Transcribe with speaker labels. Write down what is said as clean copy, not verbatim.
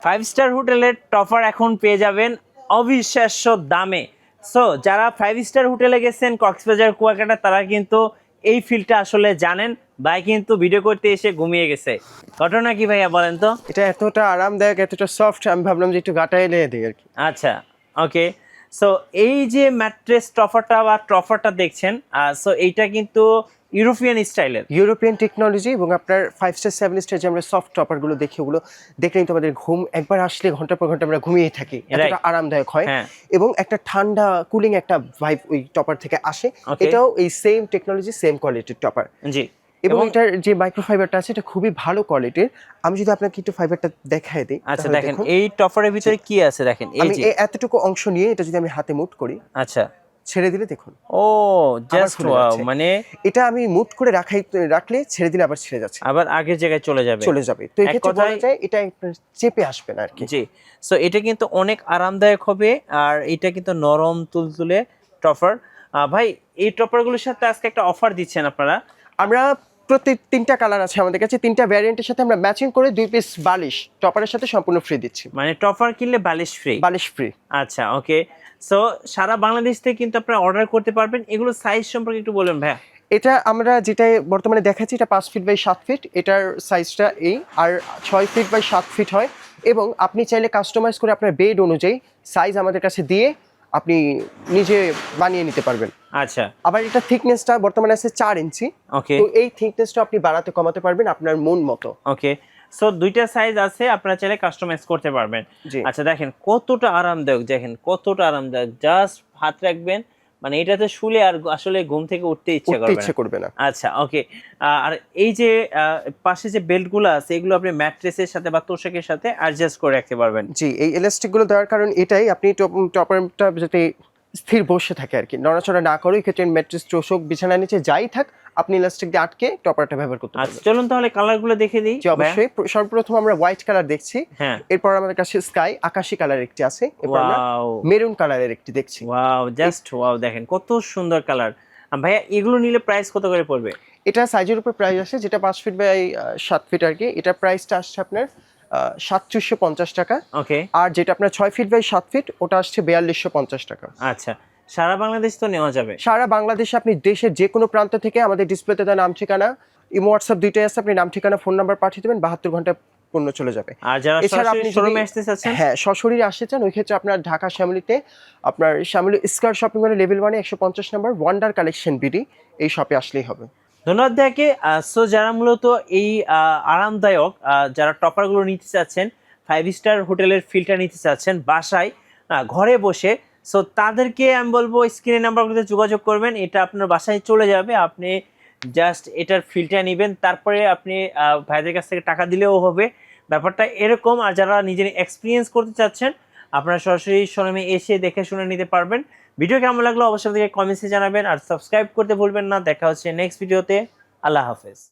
Speaker 1: Five star হোটেলের topper এখন পেয়ে যাবেন অবিশ্বাস্য দামে। সো যারা ফাইভ স্টার হোটেলে গেছেন কক্সবাজার কুয়াকাটা, তারা কিন্তু এই ফিলটা আসলে জানেন। ভাই কিন্তু ভিডিও করতে এসে ঘুমিয়ে গেছে, ঘটনা কি ভাইয়া বলেন তো?
Speaker 2: এটা এতটা আরামদায়ক, এতটা সফট, আমি ভাবলাম যে একটু গাটায় এলে দিই আর কি।
Speaker 1: আচ্ছা, ওকে। সো এই যে ম্যাট্রেস টপারটা বা টপারটা দেখছেন, সো এইটা কিন্তু ইউরোপিয়ান স্টাইলের,
Speaker 2: ইউরোপিয়ান টেকনোলজি, এবং আপনার 5 স্টার 7 স্টার যে আমরা সফট টপারগুলো দেখি, ওগুলো দেখলেই তো আমাদের ঘুম একবার আসলে ঘন্টার পর ঘন্টা আমরা ঘুমিয়েই থাকি, এতটা আরামদায়ক হয়।
Speaker 1: হ্যাঁ।
Speaker 2: এবং একটা ঠান্ডা কুলিং একটা ভাইব ওই টপার থেকে আসে।
Speaker 1: Okay.
Speaker 2: এটাও এই সেম টেকনোলজি, সেম কোয়ালিটির টপার।
Speaker 1: জি।
Speaker 2: এবং এটার যে মাইক্রোফাইবারটা আছে এটা খুবই ভালো কোয়ালিটির। আমি যদি আপনাকে একটু ফাইবারটা দেখায় দিই।
Speaker 1: আচ্ছা দেখেন এই টপারের ভিতরে কি আছে দেখেন, এই
Speaker 2: আমি
Speaker 1: যে
Speaker 2: এতটুকু অংশ নিয়ে এটা যদি আমি হাতে মুট করি,
Speaker 1: আচ্ছা
Speaker 2: ছেড়ে দিলে দেখুন
Speaker 1: ও জাস্ট
Speaker 2: খুলে
Speaker 1: ওয়াও,
Speaker 2: যাচ্ছে।
Speaker 1: মানে
Speaker 2: এটা আমি মুট করে রাখলে ছেড়ে দিলে আবার ছেড়ে যাচ্ছে,
Speaker 1: আবার আগের জায়গায় চলে যাবে।
Speaker 2: তো এই
Speaker 1: এক
Speaker 2: ক্ষেত্রে বলা যায় এটা আপনার চেপে আসবে না আর কি।
Speaker 1: জি। সো এটা কিন্তু অনেক আরামদায়ক হবে, আর এটা কিন্তু নরম তুলতুলে টপার। ভাই এই টপারগুলোর সাথে আজকে একটা অফার দিচ্ছেন আপনারা।
Speaker 2: আমরা প্রতি 3টা কালার আছে আমাদের কাছে, 3টা ভ্যারিয়েন্টের সাথে আমরা ম্যাচিং করে 2 পিস বালিশ টপারের সাথে সম্পূর্ণ ফ্রি দিচ্ছি।
Speaker 1: মানে টপার কিনলে বালিশ ফ্রি?
Speaker 2: বালিশ ফ্রি।
Speaker 1: আচ্ছা, ওকে। সো সারা বাংলাদেশ থেকে কিন্তু আপনারা অর্ডার করতে পারবেন। এগুলো সাইজ সম্পর্কে একটু বলবেন ভাইয়া।
Speaker 2: এটা আমরা যেটা বর্তমানে দেখাচ্ছি এটা 5 ফিট বাই 7 ফিট, এটার সাইজটা এই, আর 6 ফিট বাই 7 ফিট হয়। এবং আপনি চাইলে কাস্টমাইজ করে আপনার বেড অনুযায়ী সাইজ আমাদের কাছে দিয়ে আপনি নিজে বানিয়ে নিতে পারবেন।
Speaker 1: আচ্ছা,
Speaker 2: আবার এটা থিকনেসটা বর্তমানে আছে 4 ইঞ্চি।
Speaker 1: ওকে।
Speaker 2: তো এই থিকনেসটা আপনি বাড়াতে কমাতে পারবেন আপনার মন মতো।
Speaker 1: ওকে। সো দুইটা সাইজ আছে, আপনারা চাইলে কাস্টমাইজ করতে পারবেন।
Speaker 2: জি।
Speaker 1: আচ্ছা দেখেন কতটা আরামদায়ক, দেখেন কতটা আরামদায়ক, জাস্ট হাত রাখবেন, মানে এটাতে শুলে আর আসলে ঘুম থেকে উঠতে ইচ্ছে করবে না। আচ্ছা, ওকে। আর এই যে পাশে যে বেল্টগুলো আছে, এগুলো আপনি ম্যাট্রেসের সাথে বা তোশকের সাথে অ্যাডজাস্ট করে রাখতে পারবেন।
Speaker 2: জি, এই ইলাস্টিক গুলো দেওয়ার কারণ এটাই, আপনি টপারটা যাতে স্থির বসে থাকে আর কি, নড়াচড়া না করে। এই ক্ষেত্রে ম্যাট্রেস, তোশক, বিছানার নিচে যাই থাক, আপনি ইলাস্টিক দিয়ে আটকে টপারটা ব্যবহার করতে
Speaker 1: আচ্ছা
Speaker 2: পারবেন।
Speaker 1: চলুন তাহলে কালারগুলো দেখে দিই।
Speaker 2: জি অবশ্যই। সর্বপ্রথম আমরা হোয়াইট কালার দেখছি,
Speaker 1: হ্যাঁ।
Speaker 2: এরপর আমাদের কাছে স্কাই আকাশী কালার একটি আছে, এরপর আমরা
Speaker 1: ওয়াও,
Speaker 2: মেরুন কালারের একটি দেখছি।
Speaker 1: ওয়াও, জাস্ট ওয়াও, দেখেন কত সুন্দর কালার। ভাইয়া এগুলো নিলে প্রাইস কত করে পড়বে?
Speaker 2: এটা সাইজের উপর প্রাইস আসে, যেটা 5 ফিট বাই 7 ফিট আর কি, এটা প্রাইসটা আসছে আপনার 750 টাকা।
Speaker 1: ওকে।
Speaker 2: আর যেটা আপনার 6 ফিট বাই 7 ফিট ওটা আসছে 4250 টাকা।
Speaker 1: আচ্ছা, সারা বাংলাদেশ তো নেওয়া যাবে?
Speaker 2: সারা বাংলাদেশে আপনি দেশের যে কোনো প্রান্ত থেকে আমাদের ডিসপ্লেতে দেওয়া নাম ঠিকানা, ইমো হোয়াটসঅ্যাপ দুইটাই আছে, আপনি নাম ঠিকানা ফোন নাম্বার পাঠিয়ে দেবেন, 72 ঘন্টা পণ্য চলে যাবে।
Speaker 1: আর যারা
Speaker 2: এছাড়া
Speaker 1: সরাসরি
Speaker 2: আপনি
Speaker 1: শোরুমে আসতে চাচ্ছেন?
Speaker 2: হ্যাঁ, সশরীরে আসতে চান, ওই ক্ষেত্রে আপনার ঢাকা শ্যামলীতে আপনার শ্যামলী স্কয়ার শপিং মলে লেভেল 1 150 নম্বর ওয়ান্ডার কালেকশন বিডি, এই শপে আসলেই হবে।
Speaker 1: ধন্যবাদ দেখে। সো যারা মূলত এই আরামদায়ক যারা টপারগুলো নিতে চাচ্ছেন, 5 স্টার হোটেলের ফিলটা নিতে চাচ্ছেন বাসায় ঘরে বসে, সো তাদেরকে আমি বলবো স্ক্রিনের নাম্বারগুলোতে যোগাযোগ করবেন। এটা আপনার বাসায় চলে যাবে, আপনি জাস্ট এটার ফিলটা নেবেন, তারপরে আপনি ভাইদের কাছ থেকে টাকা দিলেও হবে। ব্যাপারটা এরকম। আর যারা নিজের এক্সপিরিয়েন্স করতে চাচ্ছেন, আপনারা সরাসরি শোরুমে এসে দেখে শুনে নিতে পারবেন। ভিডিও কেমন লাগলো অবশ্যই কমেন্টসে জানাবেন, আর সাবস্ক্রাইব করতে ভুলবেন না। দেখা হচ্ছে নেক্সট ভিডিওতে। আল্লাহ হাফেজ।